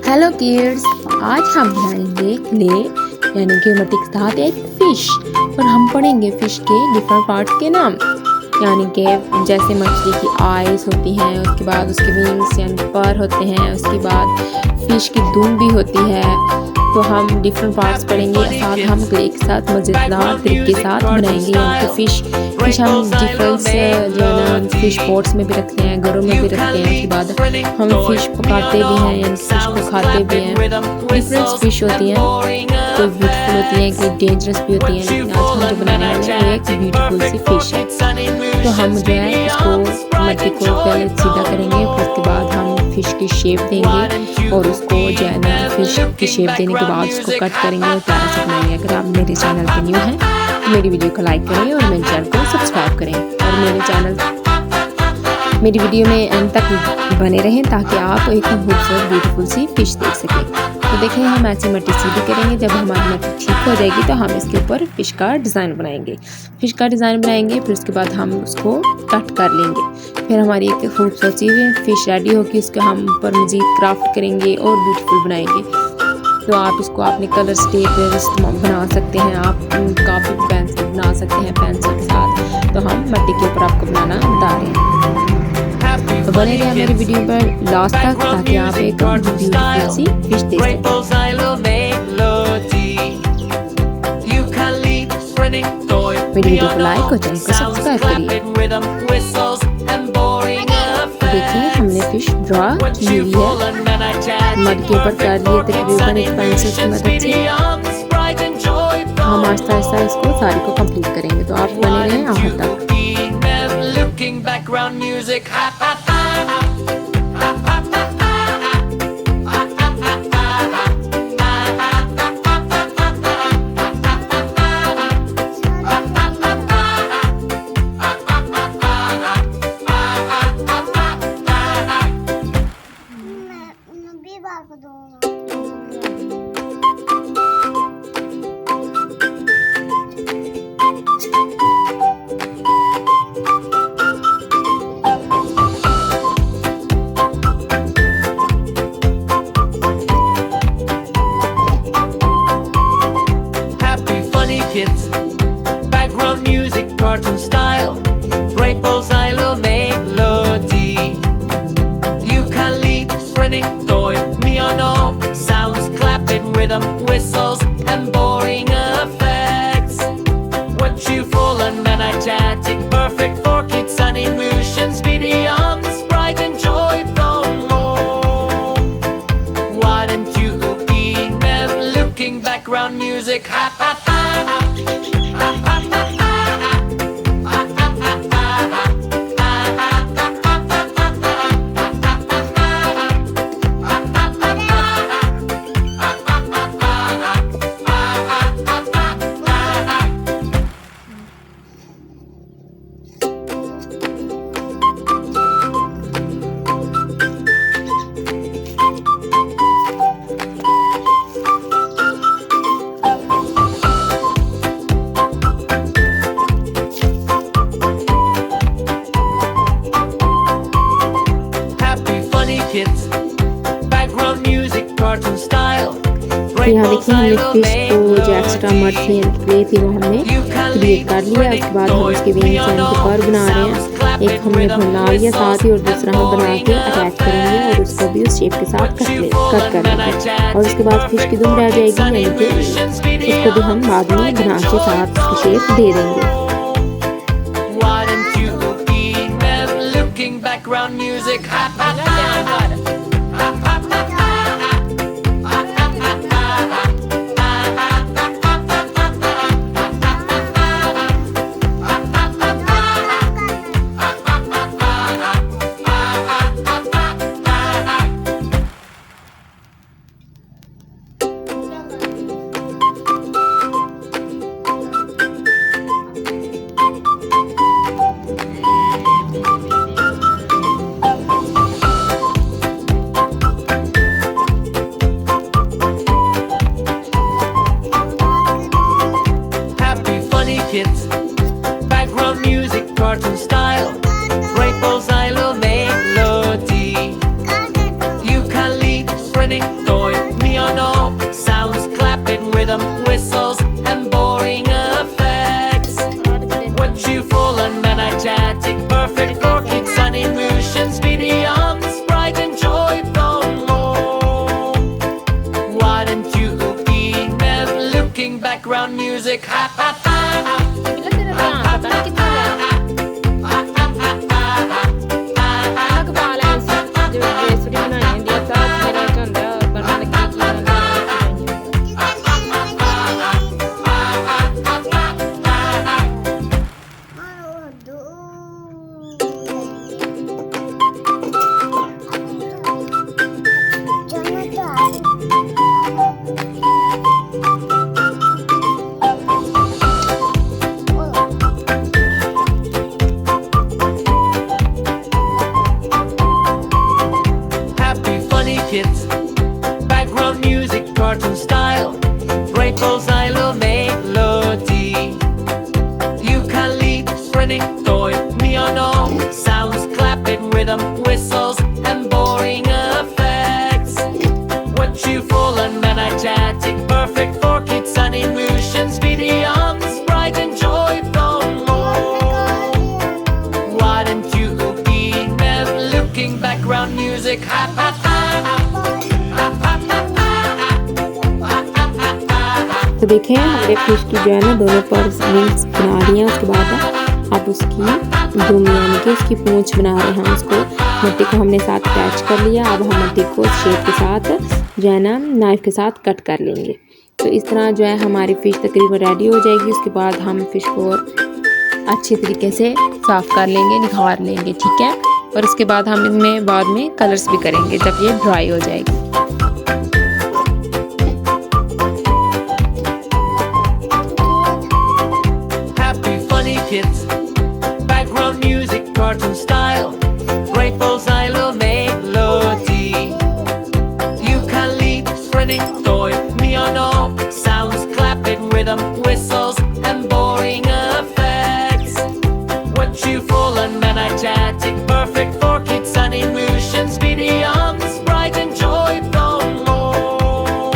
Hello kids, आज हम बनाएंगे क्ले यानी कि मिट्टी के साथ एक फ़िश और हम पढ़ेंगे फ़िश के डिफरेंट पार्ट्स के नाम यानी कि जैसे मछली की आइज़ होती हैं, उसके बाद उसके विंग्स यानी पर होते हैं, उसके बाद फ़िश की दुम भी होती है। तो हम डिफरेंट पार्ट्स पढ़ेंगे, साथ हम क्ले के साथ मज़ेदार तरीके के साथ बनाएंगे यानी कि फ़िश हम डिफरेंट जो है ना फ़िश पॉट्स में भी रखते हैं, घरों में भी रखते हैं। उसके बाद हम फ़िश पकाते भी हैं यानी फ़िश को खाते भी हैं। डिफरेंट फ़िश होती हैं, कोई ब्यूटीफुल होती हैं, कोई डेंजरस भी होती हैं। लेकिन आज हम जो बनाने वाले हैं वो एक ब्यूटीफुल सी फ़िश है। तो हम जो है इसको मिट्टी को पहले सीधा करेंगे, फिर उसके बाद हम फ़िश की शेप देंगे और उसको जो है ना फ़िश की शेप देने के बाद उसको कट करेंगे और प्यारा से बनाएंगे। अगर आप मेरे चैनल पे न्यू हैं तो मेरी वीडियो को लाइक करें और मेरे चैनल को सब्सक्राइब करें और मेरी वीडियो में एंड तक बने रहें ताकि आप एक खूबसूरत ब्यूटीफुल सी फ़िश देख सकें। तो देखें, हम ऐसी मिट्टी सीधी करेंगे। जब हमारी मिट्टी ठीक हो जाएगी तो हम इसके ऊपर फ़िश का डिज़ाइन बनाएंगे। फिर उसके बाद हम उसको कट कर लेंगे। फिर हमारी एक खूबसूरत सी फ़िश रेडी होगी, उसके हम ऊपर मज़ीद क्राफ्ट करेंगे और ब्यूटीफुल बनाएंगे। तो आप इसको अपने कलर स्टेप बना सकते हैं, आप काफ़ी पेंसिल बना सकते हैं पेंसिल के साथ। तो हम मिट्टी के ऊपर आपको बनाना बता रहे हैं। तो बने रहिए मेरी वीडियो पर लास्ट तक ताकि आप एक ब्यूटीफुल सी फ़िश देख सकें। मेरी वीडियो को लाइक और चैनल को सब्सक्राइब करिए। देखिए, हमने फ़िश ड्रा की हुई है, मड के ऊपर कर लिए तकरीबन एक पेंसिल की मदद से। हम आहिस्ता आहिस्ता इसको सारी को कंप्लीट करेंगे। तो आप बने रहें आखिर तक। Kids, background music, cartoon style, Raples, ILO, melody, ukulele, spreading toy, piano, sounds, clapping, rhythm, whistles, and boring effects. What you full and energetic, perfect for kids and emotions, beyond sprite and joy, don't more. Why don't you be them looking background music, ha ha ha. Kids, background music, cartoon style. यहाँ देखिए, हमने fish को जो extra mud थी clay थी वो हमने create कर लिया। उसके बाद हम उसके विंग्स यानी कि पर बना रहे हैं। एक हमने बना लिया साथ ही और दूसरा हम बना के अटैच करेंगे और उसको भी उस शेप के साथ कट कर लेंगे। और उसके बाद फ़िश की दुम रह जाएगी यानी कि उसको भी हम बाद में बना के साथ उसकी शेप दे देंगे। Background music, ha ha ha. Kids, background music, cartoon style, Raples, ILO, melody, ukulele, spreading toy. background music. Ha ha ha. Bila तेरा ध्यान पता नहीं कितना गया अलग बाल है जो बेसुरी बनाई दिया था मेरा चंदा बना लगी Happy funny kids, background music, cartoon style, great bullseye, melody. Ukulele, sprinting toy, piano, sounds, clapping, rhythm, whistles, and boring effects. What cheerful and energetic, perfect for kids and emotions, videos, bright and joyful more. Why don't you be looking background music? Ha ha ha. तो देखें हमारे fish की जो है ना दोनों पर wings बना रही हैं। उसके बाद अब उसकी दुम यानी कि उसकी पूंछ बना रहे हैं। उसको मिट्टी को हमने साथ अटैच कर लिया। अब हम मिट्टी को शेप के साथ जो है ना नाइफ के साथ कट कर लेंगे। तो इस तरह जो है हमारी फ़िश तकरीबन रेडी हो जाएगी। उसके बाद हम फ़िश को अच्छी तरीके से साफ़ कर लेंगे, निखार लेंगे, ठीक है। और उसके बाद हम इनमें बाद में कलर्स भी करेंगे जब ये ड्राई हो जाएगी। Kids, background music, cartoon style, great bullseye, melody. Ukulele, sprinting toy, piano, sounds, clapping, rhythm, whistles, and boring effects. What cheerful and energetic, perfect for kids and emotions, videos, bright and joyful more.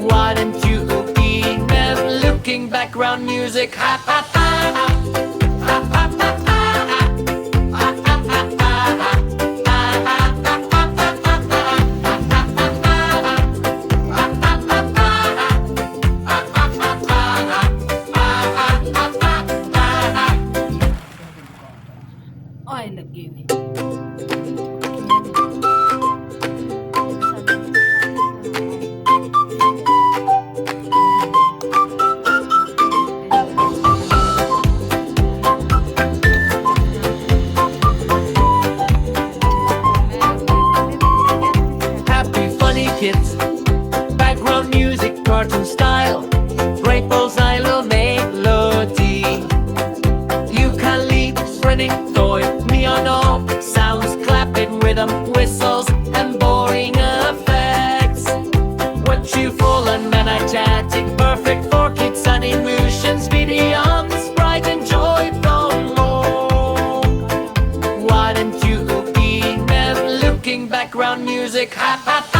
Why don't you be looking background music? Ha ha ha. Kids, background music, cartoon style, great bullseye, melody. Ukulele, sprinting toy, piano, sounds, clapping, rhythm, whistles, and boring effects. What cheerful and energetic, perfect for kids and emotions, videos, bright and joyful more. Why don't you be looking background music? Ha ha ha.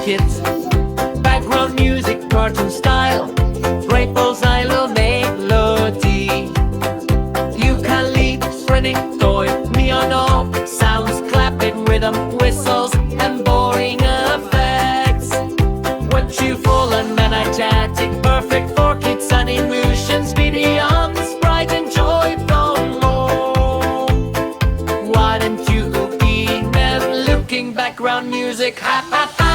Kids, background music, cartoon style, great bullseye, melody. Ukulele, sprinting toy, piano, sounds, clapping, rhythm, whistles, and boring effects. What cheerful and energetic, perfect for kids and emotions, videos, bright and joyful more. Why don't you be looking background music? Ha ha ha.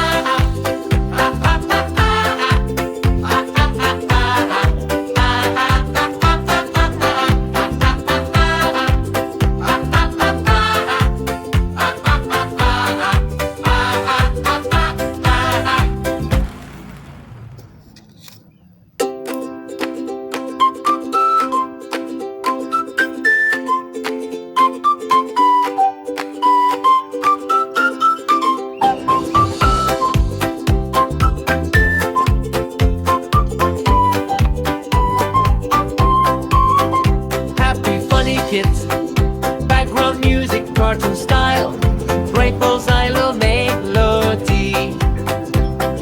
kids. Background music, cartoon style. Breakballs, ILO, melody.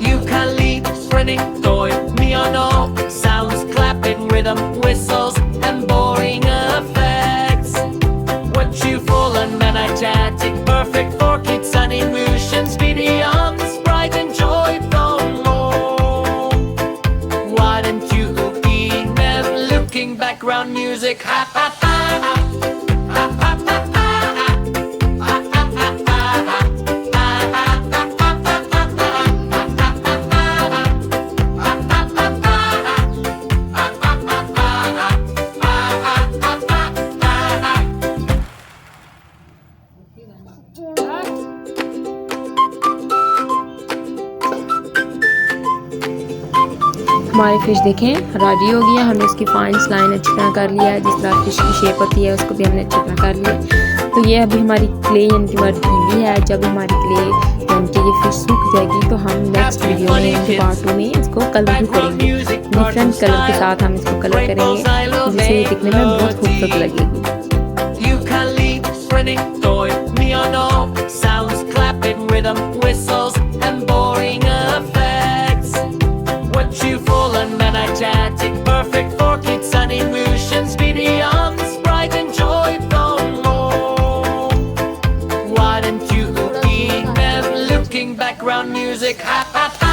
Ukulele, sprinting toy, piano. Sounds, clapping, rhythm, whistles, and boring effects. What you full and energetic, perfect for kids and emotions. Beyond sprite and joyful more. Why don't you email looking background music? Ha ha ha. हमारी fish देखें ready हो गया। हमने उसकी fines line अच्छी तरह कर लिया है। जिस तरह फिश की शेप होती है उसको भी हमने अच्छी तरह कर लिया। तो ये अभी हमारी क्ले यानी कि गीली है। जब हमारी क्ले यानी कि ये फिश सूख जाएगी तो हम नेक्स्ट वीडियो में पार्ट 2 में इसको कलर भी करेंगे। डिफरेंट कलर के साथ हम इसको कलर करेंगे जिससे ये दिखने में बहुत खूबसूरत लगेगी। Sounds, clapping, rhythm, whistles, and boring effects. What you full and energetic, perfect for kids and emotions. Beyond sprite and joyful more. Why don't you email looking background music? Ha ha ha.